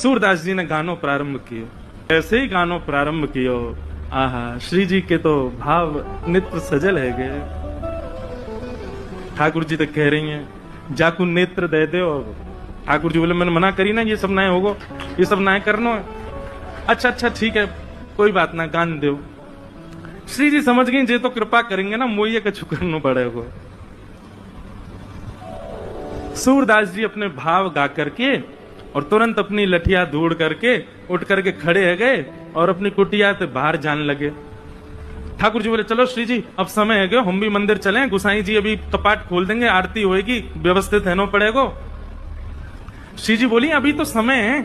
सूरदास जी ने गानो प्रारंभ कियो। ऐसे ही गानो प्रारंभ कियो, आहा श्री जी के तो भाव नेत्र सजल है गए। ठाकुर जी तो कह रही हैं जाकू नेत्र दे दो। ठाकुर जी बोले मैंने मना करी ना, ये सब ना होगो, ये सब ना करनो है। अच्छा अच्छा ठीक है कोई बात ना, गान दो। श्री जी समझ गई जे तो कृपा करेंगे ना, मोइये का छुकरनो पड़ेगा। सूरदास जी अपने भाव गा करके और तुरंत अपनी लठिया दूड़ करके उठ करके खड़े हो गए और अपनी कुटिया से बाहर जाने लगे। ठाकुर जी बोले चलो श्री जी अब समय है गयो, हम भी मंदिर चलें, गुसाई जी अभी कपाट खोल देंगे, आरती होएगी, व्यवस्थित रहना पड़ेगा। श्री जी बोली अभी तो समय है।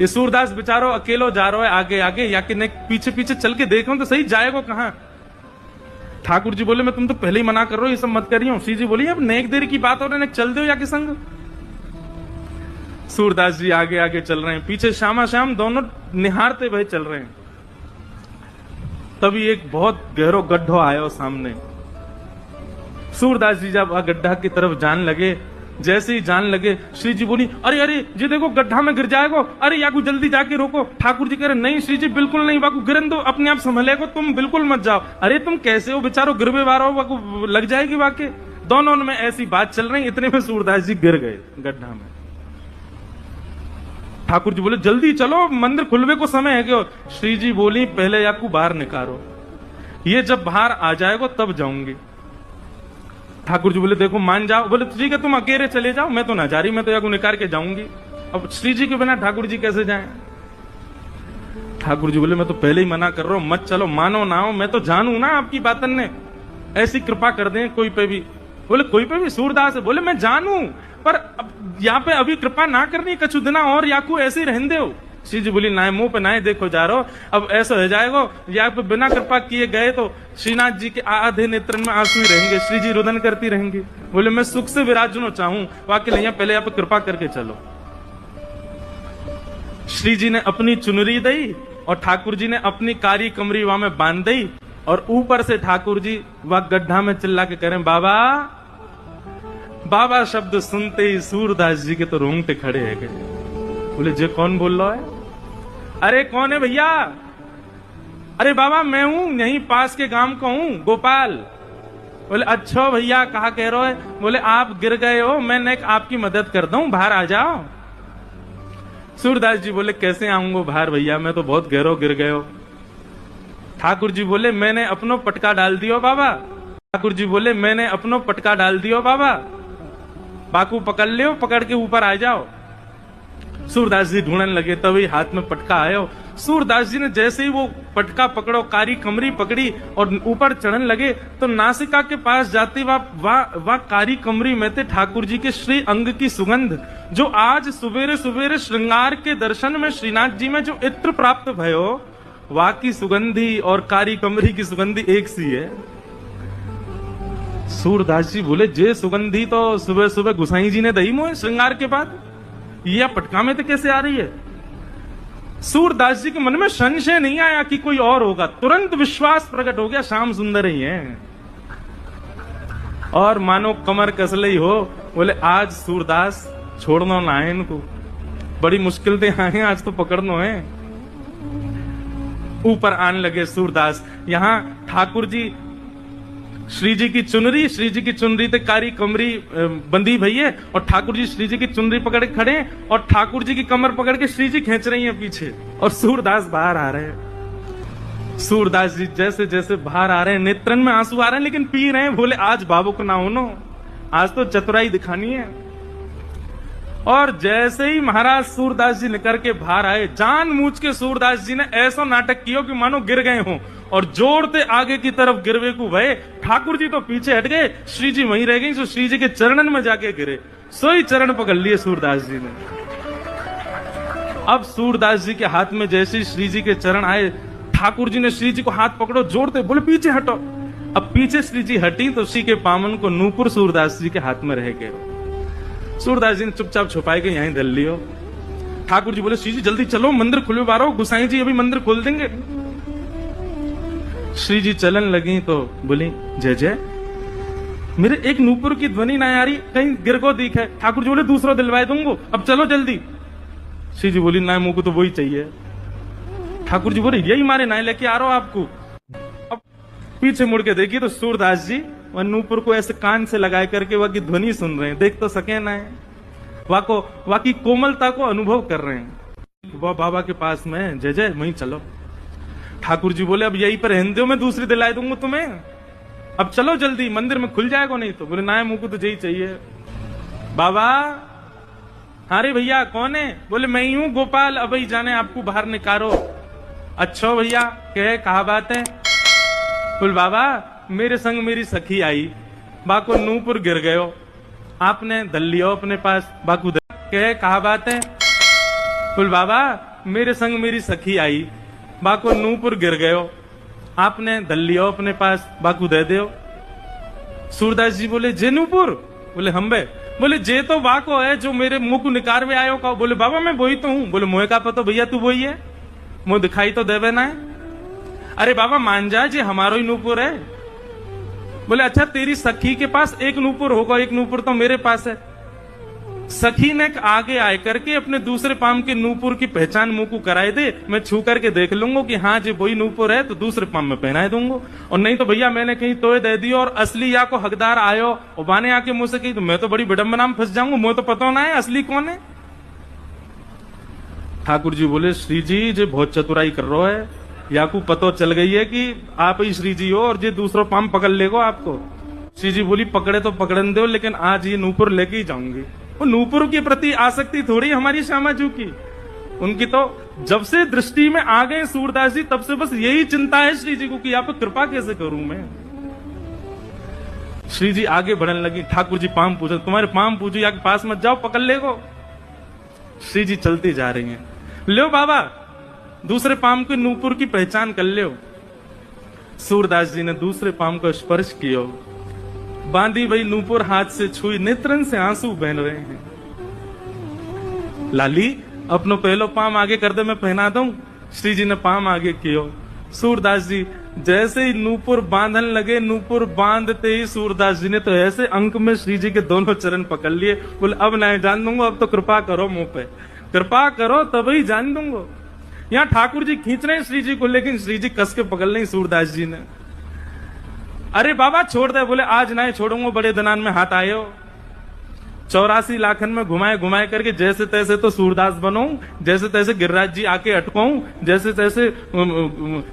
ये सूरदास बेचारो अकेलो जा रहा है आगे आगे, या कि पीछे पीछे चल के देखो तो सही जाएगा कहां। ठाकुर जी बोले मैं तुम तो पहले ही मना कर रहा हूं, ये सब मत करियो। श्री जी बोली अब नेक देर की बात हो रही है, चल दो या कि संग। सूरदास जी आगे आगे चल रहे हैं, पीछे श्यामा श्याम दोनों निहारते भय चल रहे हैं। तभी एक बहुत गहरो गड्ढो आयो सामने। सूरदास जी जब गड्ढा की तरफ जान लगे, जैसे ही जान लगे श्री जी बोली अरे अरे जी देखो गड्ढा में गिर जाएगा, अरे याकू जल्दी जाके रोको। ठाकुर जी कह रहे नहीं श्री जी बिल्कुल नहीं, वाकू गिरन दो, अपने आप संभलेगो, तुम बिल्कुल मत जाओ। अरे तुम कैसे हो बेचारो, गिरवे वारा हो, वाकू लग जाएगी वाके। दोनों में ऐसी बात चल रही, इतने में सूरदास जी गिर गए गड्ढा में। ठाकुर जी बोले जल्दी चलो मंदिर खुलवे को समय है क्यों। श्री जी बोली पहले याकू बाहर निकालो, ये जब बाहर आ जाएगा तब जाऊंगी। ठाकुर जी बोले देखो मान जाओ। बोले ठीक है तुम अकेले चले जाओ, मैं तो ना जा रही, मैं तो याकू निकाल के जाऊंगी। अब श्री जी के बिना ठाकुर जी कैसे जाएं। ठाकुर जी बोले मैं तो पहले ही मना कर रहा हूं, मत चलो, मानो ना हो, मैं तो जानू ना आपकी बातन ने, ऐसी कृपा कर दें कोई पे भी। बोले कोई पे भी। सूरदास है बोले मैं जानू, पर अब यहाँ पे अभी कृपा ना करनी, कछु दिना और याकू ऐसे ही रहने दो। श्री जी बोली ना मुंह पे ना देखो जा रहो, अब ऐसा हो जाएगा यहाँ पे बिना कृपा किए गए तो श्रीनाथ जी के आधे नेत्र में आंसू ही रहेंगे, श्री जी रुदन करती रहेंगी। बोले मैं सुख से विराजनो चाहूं, वाकई नहीं, पहले यहाँ पे कृपा करके चलो। श्री जी ने अपनी चुनरी दी और ठाकुर जी ने अपनी कारी कमरी वहां में बांध दी, और ऊपर से ठाकुर जी वह गड्ढा में चिल्ला के करें बाबा बाबा शब्द सुनते ही सूरदास जी के तो रोंगटे खड़े है गए। बोले जे कौन बोल रहा है। अरे कौन है भैया। अरे बाबा मैं हूं, यहीं पास के गांव का हूं, गोपाल। बोले अच्छा भैया कहा कह रहे हो। बोले आप गिर गए हो, मैं आपकी मदद कर दूं, बाहर आ जाओ। सूरदास जी बोले कैसे आऊंगा बाहर भैया, मैं तो बहुत गहरो गिर गए हो। ठाकुर जी बोले मैंने अपनो पटका डाल दियो बाबा। ठाकुर जी बोले मैंने अपनो पटका डाल दियो बाबा, बाकू पकड़ लियो, पकड़ के ऊपर आ जाओ। सूरदास जी ढूंढने लगे, तभी हाथ में पटका आयो। सूरदास जी ने जैसे ही वो पटका पकड़ो, कारी कमरी पकड़ी और ऊपर चढ़ने लगे, तो नासिका के पास जाती वह कारी कमरी में थे ठाकुर जी के श्री अंग की सुगंध, जो आज सुबेरे सुबेरे श्रृंगार के दर्शन में श्रीनाथ जी में जो इत्र प्राप्त भयो, वह की सुगंधी और कारी कमरी की सुगंधी एक सी है। सूरदास जी बोले जे सुगंधी तो सुबह सुबह गुसाई जी ने दही मोहे श्रृंगार के बाद, यह पटका में तो कैसे आ रही है। सूरदास जी के मन में संशय नहीं आया कि कोई और होगा, तुरंत विश्वास प्रकट हो गया श्याम सुंदर ही है। और मानो कमर कसले ही हो, बोले आज सूरदास छोड़ना ना है इनको, बड़ी मुश्किल से आए हैं, आज तो पकड़ना है। ऊपर आने लगे सूरदास। यहां ठाकुर जी श्री जी की चुनरी ते कारी कमरी बंदी भैया, और ठाकुर जी श्री जी की चुनरी पकड़ के खड़े हैं, और ठाकुर जी की कमर पकड़ के श्री जी खींच रही हैं पीछे, और सूरदास बाहर आ रहे हैं। सूरदास जी जैसे जैसे बाहर आ रहे हैं, नेत्रन में आंसू आ रहे हैं, लेकिन पी रहे हैं। बोले आज बाबू को ना होनो, आज तो चतुराई दिखानी है। और जैसे ही महाराज सूरदास जी निकल के बाहर आए, जानबूझ के सूरदास जी ने ऐसा नाटक किया कि मानो गिर गए हों, और जोड़ते आगे की तरफ गिरवे को भय। ठाकुर जी तो पीछे हट गए, श्री जी वहीं रह गई, तो श्री जी के चरणन में जाके गिरे, सोई चरण पकड़ लिए सूरदास जी ने। अब सूरदास जी के हाथ में जैसे श्री जी के चरण आए, ठाकुर जी ने श्री जी को हाथ पकड़ो, जोड़ते बोले पीछे हटो। अब पीछे श्री जी हटी तो श्री के पामन को नूपुर सूरदास जी के हाथ में रह गए। सूरदास जी ने चुपचाप छुपाए के यहीं धर लियो। ठाकुर जी बोले श्री जी जल्दी चलो, मंदिर खुलवे बारो, गुसाई जी अभी मंदिर खोल देंगे। श्री जी चलन लगी तो बोली जय जय, मेरे एक नूपुर की ध्वनि ना आ रही, कहीं गिर को दिख है। ठाकुर जी बोले दूसरा दिलवाए दूंगो, अब चलो जल्दी। श्री जी बोली ना, मुंह को तो वही चाहिए। ठाकुर जी बोले यही मारे ना लेके आ रहा हूं आपको। अब पीछे मुड़ के देखिए तो सूरदास जी वह नूपुर को ऐसे कान से लगाए करके वह की ध्वनि सुन रहे हैं, देख तो सके ना है, वह की कोमलता को अनुभव कर रहे हैं। वह बाबा के पास में जय जय वहीं चलो। ठाकुर जी बोले अब यही पर रहने दो, मैं दूसरी दिला दूंगा तुम्हें, अब चलो जल्दी, मंदिर में खुल जाएगा नहीं तो। बोले ना मुंह को तो यही चाहिए। बाबा अरे भैया कौन है? बोले मैं ही हूं गोपाल, अब ही जाने आपको बाहर निकालो। अच्छा भैया कहे कहा बात है? बोले बाबा मेरे संग मेरी सखी आई, बाको नूपुर गिर गयो, आपने दल लियो अपने पास, बाकू कहे कहा बात है? बोले बाबा मेरे संग मेरी सखी आई, बाको नूपुर गिर गयो, आपने दल लियो अपने पास, बाकू दे दो। सूरदास जी बोले जे नूपुर? बोले हम बे। बोले जे तो बाको है जो मेरे मुंह को निकार में आयो का। बोले बाबा मैं वही तो हूं। बोले मोहे का पता भैया तू वही है, मुंह दिखाई तो देवे ना है। अरे बाबा मान जा जे हमारो ही नूपुर है। बोले अच्छा तेरी सखी के पास एक नूपुर होगा, एक नूपुर तो मेरे पास है। सखी ने आगे आए करके अपने दूसरे पाम के नूपुर की पहचान मुंह को कराए दे, मैं छू करके देख लूंगा कि हाँ जी वही नूपुर है तो दूसरे पाम में पहनाए दूंगा, और नहीं तो भैया मैंने कहीं तोय दे दी और असली या को हकदार आयो और बाने आके मुंह से कही तो मैं तो बड़ी विडंबना में फंस जाऊंगा, मुझे तो पता ना है असली कौन है। ठाकुर जी बोले श्री जी जे बहुत चतुराई कर रहा है, या को पतो चल गई है कि आप ही श्री जी हो और जे दूसरा पाम पकड़ लेगो आपको। श्री जी बोली पकड़े तो पकड़न दो, लेकिन आज ये नूपुर लेके ही जाऊंगी। वो नूपुर के प्रति आसक्ति थोड़ी हमारी श्यामाजू की, उनकी तो जब से दृष्टि में आ गए सूरदास जी तब से बस यही चिंता है श्री जी को कि आप पे कृपा कैसे करूं मैं। श्री जी आगे बढ़ने लगी, ठाकुर जी पाम पूछो, तुम्हारे पाम पूछो या के पास मत जाओ, पकड़ लेगो। श्री जी चलती जा रही हैं, लो बाबा दूसरे पाम के नूपुर की पहचान कर लो। सूरदास जी ने दूसरे पाम को स्पर्श किया, बांधी वही नूपुर हाथ से छुई, नेत्रन से आंसू बहन रहे हैं। लाली अपनो पहलो पाम आगे कर दे मैं पहना दूं। श्री जी ने पाम आगे कियो। सूरदास जी जैसे ही नूपुर बांधन लगे, नूपुर बांधते ही सूरदास जी ने तो ऐसे अंक में श्री जी के दोनों चरण पकड़ लिए। बोले अब नहीं जान दूंगा, अब तो कृपा करो मुंह पे, कृपा करो तभी जान दूंगा। यहाँ ठाकुर जी खींच रहे हैं श्री जी को, लेकिन श्री जी कस के पकड़ लें सूरदास जी ने। अरे बाबा छोड़ दे। बोले आज नहीं छोड़ूंगा, बड़े दनान में हाथ आए हो। 84 लाखन में घुमाए घुमाए करके जैसे तैसे तो सूरदास बनो, जैसे तैसे गिरिराज जी आके अटकाऊं, जैसे तैसे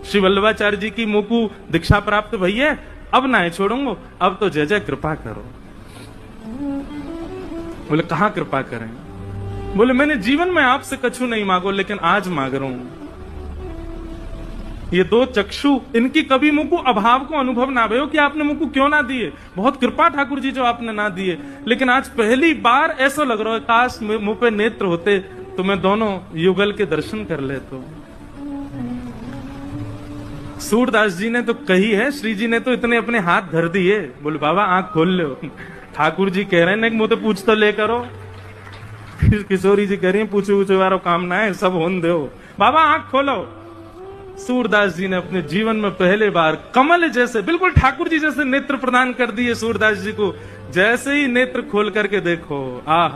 श्री वल्लभाचार्य जी की मुंह को दीक्षा प्राप्त भई है, अब नहीं छोड़ूंगा, अब तो जय जय कृपा करो। बोले कहां कृपा करें? बोले मैंने जीवन में आपसे कछु नहीं मांगो, लेकिन आज मांग रहा हूं। ये दो चक्षु, इनकी कभी मुंह को अभाव को अनुभव ना भयो कि आपने मुंह को क्यों ना दिए। बहुत कृपा ठाकुर जी जो आपने ना दिए, लेकिन आज पहली बार ऐसा लग रहा है काश मुंह पे नेत्र होते तो मैं दोनों युगल के दर्शन कर लेता। सूरदास जी ने तो कही है, श्री जी ने तो इतने अपने हाथ धर दिए। बोले बाबा आंख खोल लो। ठाकुर जी कह रहे हैं कि मुझे पूछ तो ले करो। किशोरी जी कह रही है पूछो पूछो वारो काम ना है, सब होन दो। बाबा आंख खोलो। सूरदास जी ने अपने जीवन में पहले बार कमल जैसे, बिल्कुल ठाकुर जी जैसे नेत्र प्रदान कर दिए सूरदास जी को। जैसे ही नेत्र खोल करके देखो, आहा।